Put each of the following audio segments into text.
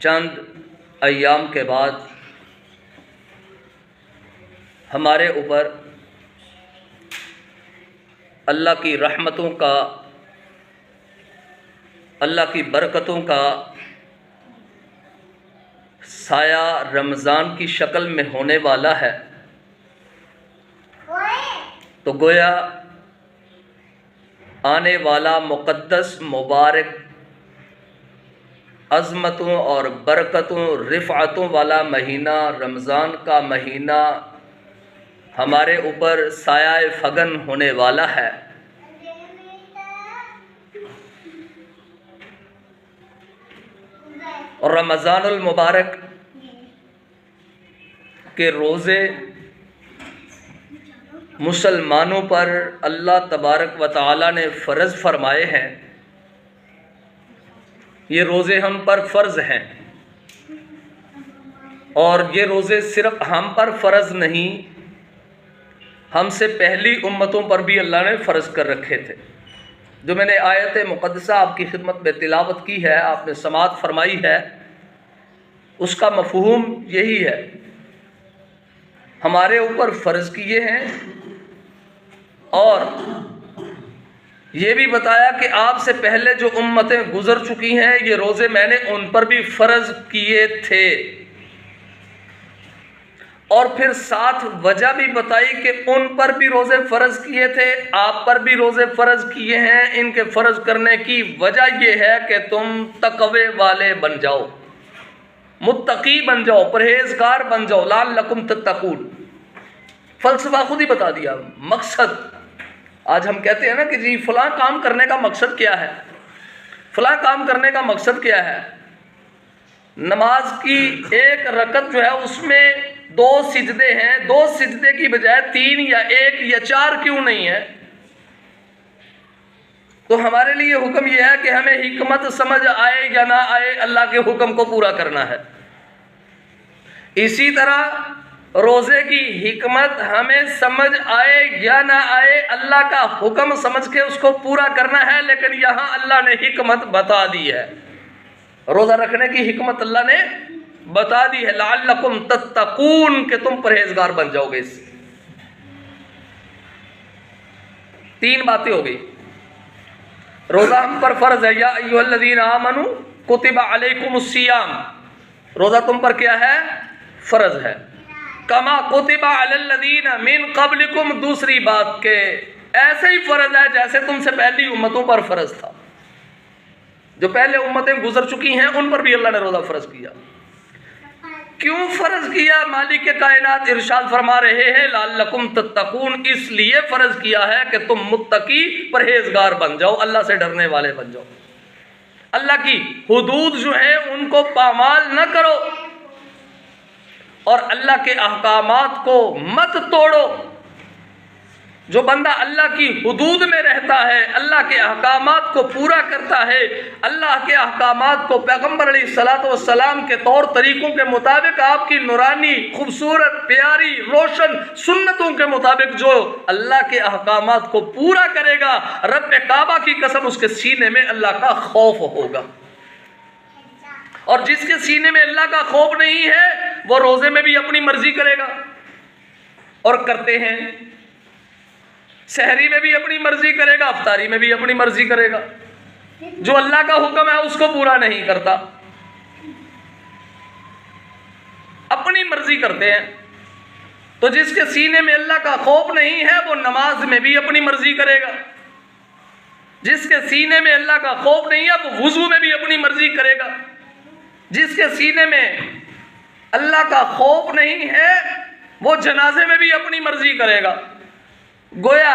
چند ایام کے بعد ہمارے اوپر اللہ کی رحمتوں کا، اللہ کی برکتوں کا سایہ رمضان کی شکل میں ہونے والا ہے۔ تو گویا آنے والا مقدس مبارک عظمتوں اور برکتوں رفعتوں والا مہینہ رمضان کا مہینہ ہمارے اوپر سایہ فگن ہونے والا ہے۔ اور رمضان المبارک کے روزے مسلمانوں پر اللہ تبارک و تعالی نے فرض فرمائے ہیں۔ یہ روزے ہم پر فرض ہیں، اور یہ روزے صرف ہم پر فرض نہیں، ہم سے پہلی امتوں پر بھی اللہ نے فرض کر رکھے تھے۔ جو میں نے آیت مقدسہ آپ کی خدمت میں تلاوت کی ہے، آپ نے سماعت فرمائی ہے، اس کا مفہوم یہی ہے، ہمارے اوپر فرض کیے ہیں، اور یہ بھی بتایا کہ آپ سے پہلے جو امتیں گزر چکی ہیں یہ روزے میں نے ان پر بھی فرض کیے تھے۔ اور پھر ساتھ وجہ بھی بتائی کہ ان پر بھی روزے فرض کیے تھے، آپ پر بھی روزے فرض کیے ہیں۔ ان کے فرض کرنے کی وجہ یہ ہے کہ تم تقوی والے بن جاؤ، متقی بن جاؤ، پرہیزگار بن جاؤ، لعلکم تتقون۔ فلسفہ خود ہی بتا دیا، مقصد۔ آج ہم کہتے ہیں نا کہ جی فلاں کام کرنے کا مقصد کیا ہے، فلاں کام کرنے کا مقصد کیا ہے۔ نماز کی ایک رکعت جو ہے اس میں 2 سجدے ہیں، 2 سجدے کی بجائے 3 یا 1 یا 4 کیوں نہیں ہے؟ تو ہمارے لیے حکم یہ ہے کہ ہمیں حکمت سمجھ آئے یا نہ آئے، اللہ کے حکم کو پورا کرنا ہے۔ اسی طرح روزے کی حکمت ہمیں سمجھ آئے یا نہ آئے، اللہ کا حکم سمجھ کے اس کو پورا کرنا ہے، لیکن یہاں اللہ نے حکمت بتا دی ہے، روزہ رکھنے کی حکمت اللہ نے بتا دی ہے، لعلکم تتقون، کہ تم پرہیزگار بن جاؤ گے۔ اس سے 3 باتیں ہو گئی۔ روزہ ہم پر فرض ہے، یا ایھا الذین آمنوا کتب علیکم الصیام، روزہ تم پر کیا ہے؟ فرض ہے۔ کما کتب علی الذین من قبلکم، دوسری بات کہ ایسے ہی فرض ہے جیسے تم سے پہلی امتوں پر فرض تھا، جو پہلے امتیں گزر چکی ہیں ان پر بھی اللہ نے روزہ فرض کیا۔ کیوں فرض کیا؟ مالک کائنات ارشاد فرما رہے ہیں لعلکم تتقون، اس لیے فرض کیا ہے کہ تم متقی پرہیزگار بن جاؤ، اللہ سے ڈرنے والے بن جاؤ، اللہ کی حدود جو ہیں ان کو پامال نہ کرو، اور اللہ کے احکامات کو مت توڑو۔ جو بندہ اللہ کی حدود میں رہتا ہے، اللہ کے احکامات کو پورا کرتا ہے، اللہ کے احکامات کو پیغمبر علیہ الصلوۃ والسلام کے طور طریقوں کے مطابق، آپ کی نورانی خوبصورت پیاری روشن سنتوں کے مطابق جو اللہ کے احکامات کو پورا کرے گا، رب کعبہ کی قسم اس کے سینے میں اللہ کا خوف ہوگا۔ اور جس کے سینے میں اللہ کا خوف نہیں ہے وہ روزے میں بھی اپنی مرضی کرے گا، اور کرتے ہیں، سحری میں بھی اپنی مرضی کرے گا، افطاری میں بھی اپنی مرضی کرے گا، جو اللہ کا حکم ہے اس کو پورا نہیں کرتا، اپنی مرضی کرتے ہیں۔ تو جس کے سینے میں اللہ کا خوف نہیں ہے وہ نماز میں بھی اپنی مرضی کرے گا، جس کے سینے میں اللہ کا خوف نہیں ہے وہ وضو میں بھی اپنی مرضی کرے گا، جس کے سینے میں اللہ کا خوف نہیں ہے وہ جنازے میں بھی اپنی مرضی کرے گا۔ گویا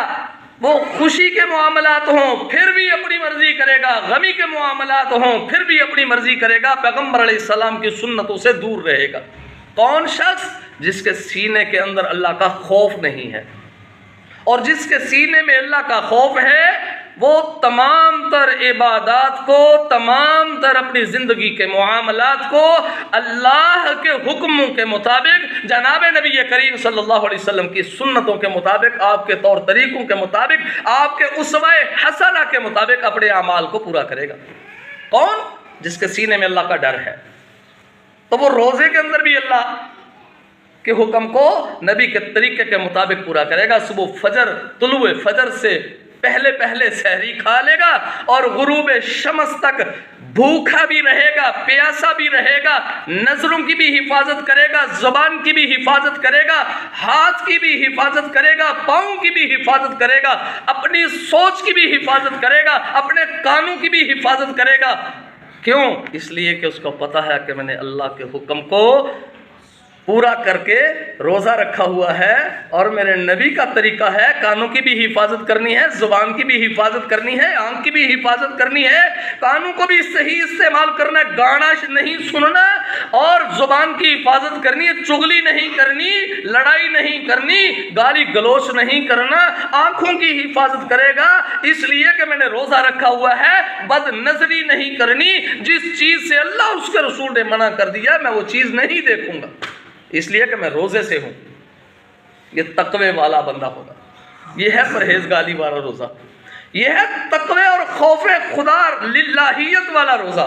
وہ خوشی کے معاملات ہوں پھر بھی اپنی مرضی کرے گا، غمی کے معاملات ہوں پھر بھی اپنی مرضی کرے گا، پیغمبر علیہ السلام کی سنتوں سے دور رہے گا۔ کون شخص؟ جس کے سینے کے اندر اللہ کا خوف نہیں ہے، اور جس کے سینے میں اللہ کا خوف ہے وہ تمام تر عبادات کو، تمام تر اپنی زندگی کے معاملات کو اللہ کے حکموں کے مطابق، جناب نبی کریم صلی اللہ علیہ وسلم کی سنتوں کے مطابق، آپ کے طور طریقوں کے مطابق، آپ کے اسوہ حسنہ کے مطابق اپنے اعمال کو پورا کرے گا۔ کون؟ جس کے سینے میں اللہ کا ڈر ہے، تو وہ روزے کے اندر بھی اللہ کے حکم کو نبی کے طریقے کے مطابق پورا کرے گا. صبح فجر طلوع فجر سے پہلے سحری کھا لے گا اور غروب شمس تک بھوکا بھی رہے گا, پیاسا بھی رہے گا, نظروں کی بھی حفاظت کرے گا, زبان کی بھی حفاظت کرے گا, ہاتھ کی بھی حفاظت کرے گا, پاؤں کی بھی حفاظت کرے گا, اپنی سوچ کی بھی حفاظت کرے گا, اپنے کانوں کی بھی حفاظت کرے گا. کیوں؟ اس لیے کہ اس کو پتہ ہے کہ میں نے اللہ کے حکم کو پورا کر کے روزہ رکھا ہوا ہے اور میرے نبی کا طریقہ ہے کانوں کی بھی حفاظت کرنی ہے, زبان کی بھی حفاظت کرنی ہے, آنکھ کی بھی حفاظت کرنی ہے, کانوں کو بھی صحیح استعمال کرنا ہے, گانا نہیں سننا, اور زبان کی حفاظت کرنی ہے, چغلی نہیں کرنی, لڑائی نہیں کرنی, گالی گلوچ نہیں کرنا, آنکھوں کی حفاظت کرے گا. اس لیے کہ میں نے روزہ رکھا ہوا ہے. بد نظری نہیں کرنی, جس چیز سے اللہ اس کے رسول نے منع کر دیا میں وہ چیز نہیں دیکھوں گا, اس لیے کہ میں روزے سے ہوں. یہ تقوی والا بندہ ہوگا, یہ ہے پرہیزگاری والا روزہ, یہ ہے تقوی اور خوف خدا للہیت والا روزہ.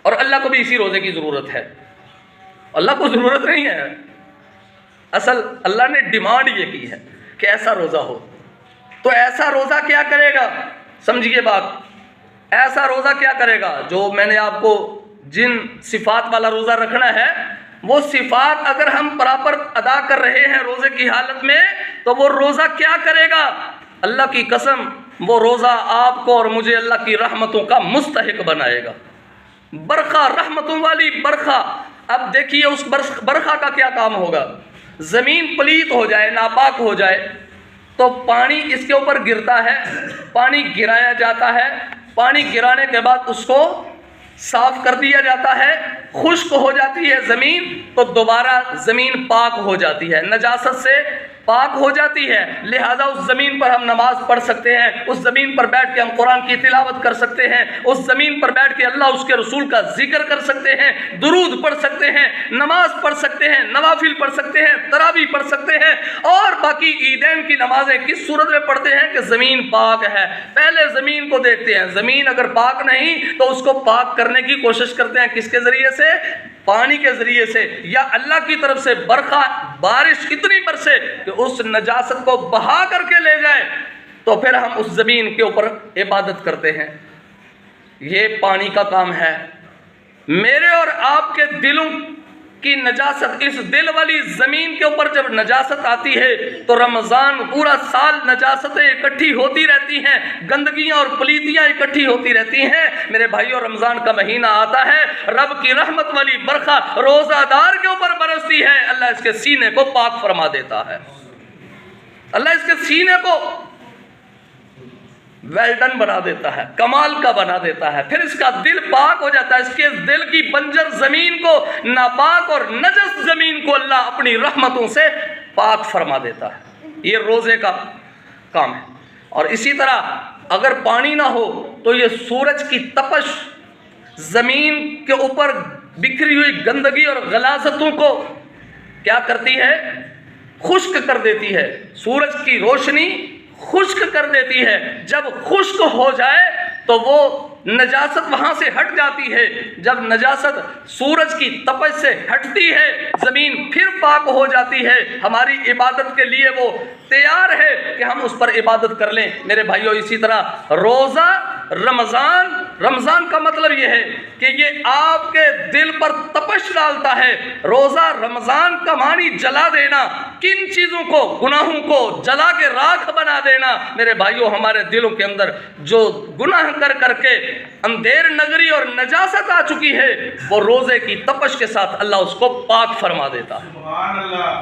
اور اللہ کو بھی اسی روزے کی ضرورت ہے, اللہ کو ضرورت نہیں ہے. اصل اللہ نے ڈیمانڈ یہ کی ہے کہ ایسا روزہ ہو. تو ایسا روزہ کیا کرے گا؟ سمجھیے بات, ایسا روزہ کیا کرے گا؟ جو میں نے آپ کو جن صفات والا روزہ رکھنا ہے وہ صفات اگر ہم پراپر ادا کر رہے ہیں روزے کی حالت میں تو وہ روزہ کیا کرے گا؟ اللہ کی قسم وہ روزہ آپ کو اور مجھے اللہ کی رحمتوں کا مستحق بنائے گا. برخا, رحمتوں والی برخا. اب دیکھیے اس برخا کا کیا کام ہوگا. زمین پلیت ہو جائے, ناپاک ہو جائے تو پانی اس کے اوپر گرتا ہے, پانی گرایا جاتا ہے, پانی گرانے کے بعد اس کو صاف کر دیا جاتا ہے, خشک ہو جاتی ہے زمین تو دوبارہ زمین پاک ہو جاتی ہے, نجاست سے پاک ہو جاتی ہے. لہٰذا اس زمین پر ہم نماز پڑھ سکتے ہیں, اس زمین پر بیٹھ کے ہم قرآن کی تلاوت کر سکتے ہیں, اس زمین پر بیٹھ کے اللہ اس کے رسول کا ذکر کر سکتے ہیں, درود پڑھ سکتے ہیں, نماز پڑھ سکتے ہیں, نوافل پڑھ سکتے ہیں, تراویح پڑھ سکتے ہیں, اور باقی عیدین کی نمازیں کس صورت میں پڑھتے ہیں کہ زمین پاک ہے. پہلے زمین کو دیکھتے ہیں, زمین اگر پاک نہیں تو اس کو پاک کرنے کی کوشش کرتے ہیں. کس کے ذریعے سے؟ پانی کے ذریعے سے, یا اللہ کی طرف سے برخا, بارش اتنی برسے کہ اس نجاست کو بہا کر کے لے جائے تو پھر ہم اس زمین کے اوپر عبادت کرتے ہیں. یہ پانی کا کام ہے. میرے اور آپ کے دلوں کی نجاست, اس دل والی زمین کے اوپر جب نجاست آتی ہے تو رمضان پورا سال نجاستیں اکٹھی ہوتی رہتی ہیں, گندگیاں اور پلیتیاں اکٹھی ہوتی رہتی ہیں. میرے بھائیوں, رمضان کا مہینہ آتا ہے, رب کی رحمت والی برخا روزہ دار کے اوپر برستی ہے, اللہ اس کے سینے کو پاک فرما دیتا ہے, اللہ اس کے سینے کو ویلڈن بنا دیتا ہے, کمال کا بنا دیتا ہے. پھر اس کا دل پاک ہو جاتا ہے, اس کے دل کی بنجر زمین کو, ناپاک اور نجس زمین کو اللہ اپنی رحمتوں سے پاک فرما دیتا ہے. یہ روزے کا کام ہے. اور اسی طرح اگر پانی نہ ہو تو یہ سورج کی تپش زمین کے اوپر بکھری ہوئی گندگی اور غلاظتوں کو کیا کرتی ہے؟ خشک کر دیتی ہے. سورج کی روشنی خشک کر دیتی ہے. جب خشک ہو جائے تو وہ نجاست وہاں سے ہٹ جاتی ہے. جب نجاست سورج کی تپش سے ہٹتی ہے زمین پھر پاک ہو جاتی ہے. ہماری عبادت کے لیے وہ تیار ہے کہ ہم اس پر عبادت کر لیں. میرے بھائیوں, اسی طرح روزہ رمضان کا مطلب یہ ہے کہ یہ آپ کے دل پر تپش ڈالتا ہے. روزہ رمضان کا معنی جلا دینا, کن چیزوں کو, گناہوں کو جلا کے راکھ بنا دینا. میرے بھائیوں, ہمارے دلوں کے اندر جو گناہ کر کے اندھیر نگری اور نجاست آ چکی ہے وہ روزے کی تپش کے ساتھ اللہ اس کو پاک فرما دیتا ہے.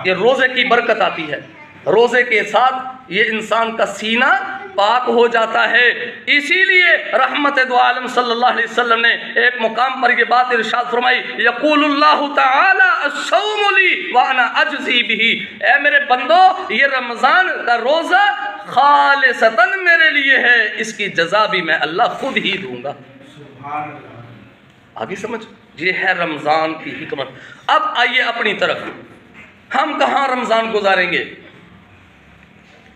یہ روزے کی برکت آتی ہے. روزے کے ساتھ یہ انسان کا سینہ پاک ہو جاتا ہے. اسی لیے رحمت دو عالم صلی اللہ علیہ وسلم نے ایک مقام پر یہ بات ارشاد فرمائی, یقول اللہ تعالی الصوم لی وانا اجزی بہ. اے میرے بندو, یہ رمضان کا روزہ خالصتاً میرے لیے ہے, اس کی جزا بھی میں اللہ خود ہی دوں گا. آگے سمجھ, یہ ہے رمضان کی حکمت. اب آئیے اپنی طرف, ہم کہاں رمضان گزاریں گے؟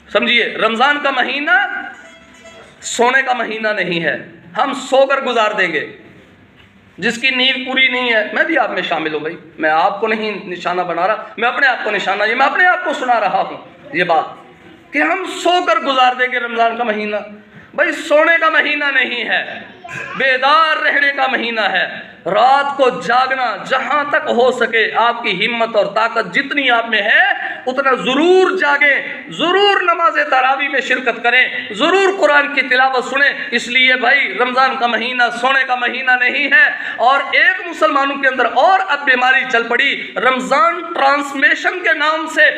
سمجھیے, رمضان کا مہینہ سونے کا مہینہ نہیں ہے, ہم سو کر گزار دیں گے. جس کی نیند پوری نہیں ہے، میں بھی آپ میں شامل ہوں بھائی، میں آپ کو نہیں نشانہ بنا رہا، میں اپنے آپ کو نشانہ، یہ میں اپنے آپ کو سنا رہا ہوں یہ بات کہ ہم سو کر گزار دیں گے رمضان کا مہینہ۔ بھائی سونے کا مہینہ نہیں ہے، بیدار رہنے کا مہینہ ہے، رات کو جاگنا، جہاں تک ہو سکے آپ کی ہمت اور طاقت جتنی آپ میں ہے اتنا ضرور جاگیں، ضرور نماز تراویح میں شرکت کریں، ضرور قرآن کی تلاوت سنیں۔ اس لیے بھائی رمضان کا مہینہ سونے کا مہینہ نہیں ہے۔ اور ایک مسلمانوں کے اندر اور اب بیماری چل پڑی، رمضان ٹرانسمیشن کے نام سے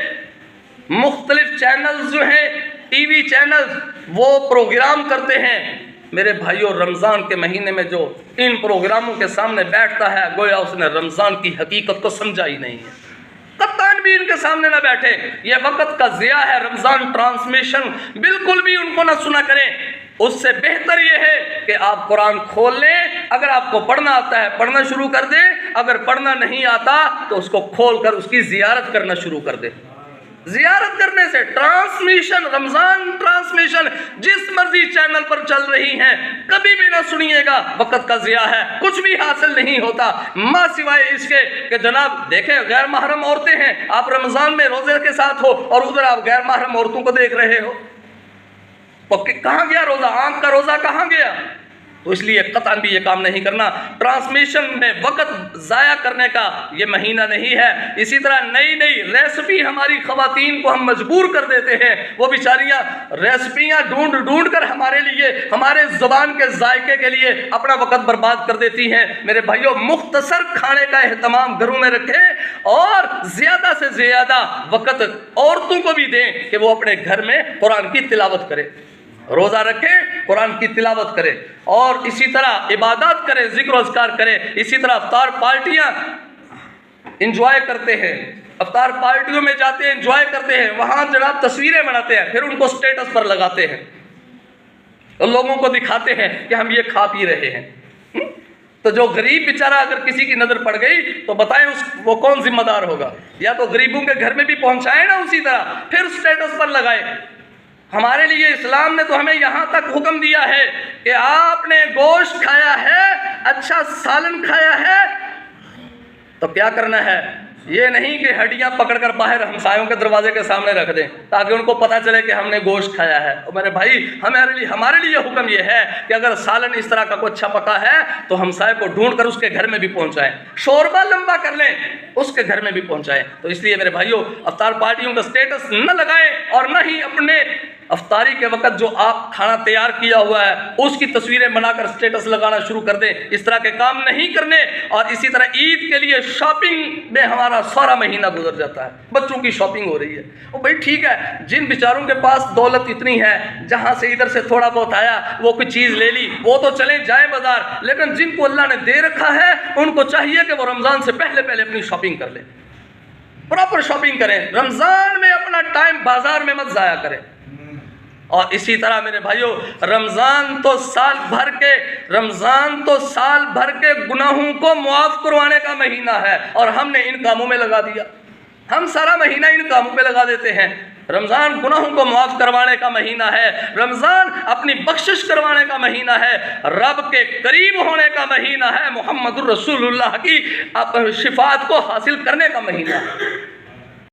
مختلف چینلز جو ہیں، ٹی وی چینلز، وہ پروگرام کرتے ہیں۔ میرے بھائیوں، رمضان کے مہینے میں جو ان پروگراموں کے سامنے بیٹھتا ہے گویا اس نے رمضان کی حقیقت کو سمجھا ہی نہیں ہے۔ قطعاً بھی ان کے سامنے نہ بیٹھے، یہ وقت کا ضیاع ہے۔ رمضان ٹرانسمیشن بالکل بھی ان کو نہ سنا کریں۔ اس سے بہتر یہ ہے کہ آپ قرآن کھول لیں، اگر آپ کو پڑھنا آتا ہے پڑھنا شروع کر دیں، اگر پڑھنا نہیں آتا تو اس کو کھول کر اس کی زیارت کرنا شروع کر دیں۔ زیارت کرنے سے ٹرانسمیشن، رمضان ٹرانسمیشن جس مرضی چینل پر چل رہی ہیں، کبھی بھی نہ سنیے گا، وقت کا ضیاع ہے، کچھ بھی حاصل نہیں ہوتا ماں سوائے اس کے کہ جناب دیکھیں غیر محرم عورتیں ہیں، آپ رمضان میں روزے کے ساتھ ہو اور ادھر آپ غیر محرم عورتوں کو دیکھ رہے ہو، تو کہاں گیا روزہ؟ آنکھ کا روزہ کہاں گیا؟ تو اس لیے قطعاً بھی یہ کام نہیں کرنا۔ ٹرانسمیشن میں وقت ضائع کرنے کا یہ مہینہ نہیں ہے۔ اسی طرح نئی نئی ریسپی ہماری خواتین کو ہم مجبور کر دیتے ہیں، وہ بیچاریاں ریسپیاں ڈھونڈ ڈھونڈ کر ہمارے لیے، ہمارے زبان کے ذائقے کے لیے اپنا وقت برباد کر دیتی ہیں۔ میرے بھائیوں، مختصر کھانے کا اہتمام گھروں میں رکھیں اور زیادہ سے زیادہ وقت عورتوں کو بھی دیں کہ وہ اپنے گھر میں قرآن کی تلاوت کریں، روزہ رکھیں، قرآن کی تلاوت کریں، اور اسی طرح عبادات کریں، ذکر و اذکار کریں۔ اسی طرح افطار پارٹیاں انجوائے کرتے ہیں، افطار پارٹیوں میں جاتے ہیں، انجوائے کرتے ہیں، وہاں جناب تصویریں بناتے ہیں، پھر ان کو سٹیٹس پر لگاتے ہیں اور لوگوں کو دکھاتے ہیں کہ ہم یہ کھا پی رہے ہیں۔ تو جو غریب بیچارہ اگر کسی کی نظر پڑ گئی تو بتائیں وہ کون ذمہ دار ہوگا؟ یا تو غریبوں کے گھر میں بھی پہنچائیں نا اسی طرح، پھر سٹیٹس پر لگائیں۔ ہمارے لیے اسلام نے تو ہمیں یہاں تک حکم دیا ہے کہ آپ نے گوشت کھایا ہے، اچھا سالن کھایا ہے، تو کیا کرنا ہے؟ یہ نہیں کہ ہڈیاں پکڑ کر باہر ہمسایوں کے دروازے کے سامنے رکھ دیں تاکہ ان کو پتہ چلے کہ ہم نے گوشت کھایا ہے۔ اور میرے بھائی، ہمارے لیے حکم یہ ہے کہ اگر سالن اس طرح کا کوئی اچھا پکا ہے تو ہمسائے کو ڈھونڈ کر اس کے گھر میں بھی پہنچائیں، شوربہ لمبا کر لیں، اس کے گھر میں بھی پہنچائیں۔ تو اس لیے میرے بھائیوں، افطار پارٹیوں کا سٹیٹس نہ لگائیں اور نہ ہی اپنے افطاری کے وقت جو آپ کھانا تیار کیا ہوا ہے اس کی تصویریں بنا کر سٹیٹس لگانا شروع کر دیں۔ اس طرح کے کام نہیں کرنے۔ اور اسی طرح عید کے لیے شاپنگ میں ہمارا سارا مہینہ گزر جاتا ہے، بچوں کی شاپنگ ہو رہی ہے۔ وہ بھائی ٹھیک ہے، جن بیچاروں کے پاس دولت اتنی ہے، جہاں سے ادھر سے تھوڑا بہت آیا وہ کوئی چیز لے لی، وہ تو چلیں جائیں بازار، لیکن جن کو اللہ نے دے رکھا ہے ان کو چاہیے کہ وہ رمضان سے پہلے اپنی شاپنگ کر لیں، پراپر شاپنگ کریں۔ رمضان میں اپنا ٹائم بازار میں مت ضائع کریں۔ اور اسی طرح میرے بھائیوں، رمضان تو سال بھر کے گناہوں کو معاف کروانے کا مہینہ ہے، اور ہم نے ان کاموں میں لگا دیا، ہم سارا مہینہ ان کاموں پہ لگا دیتے ہیں۔ رمضان گناہوں کو معاف کروانے کا مہینہ ہے، رمضان اپنی بخشش کروانے کا مہینہ ہے، رب کے قریب ہونے کا مہینہ ہے، محمد الرسول اللہ کی شفاعت کو حاصل کرنے کا مہینہ ہے۔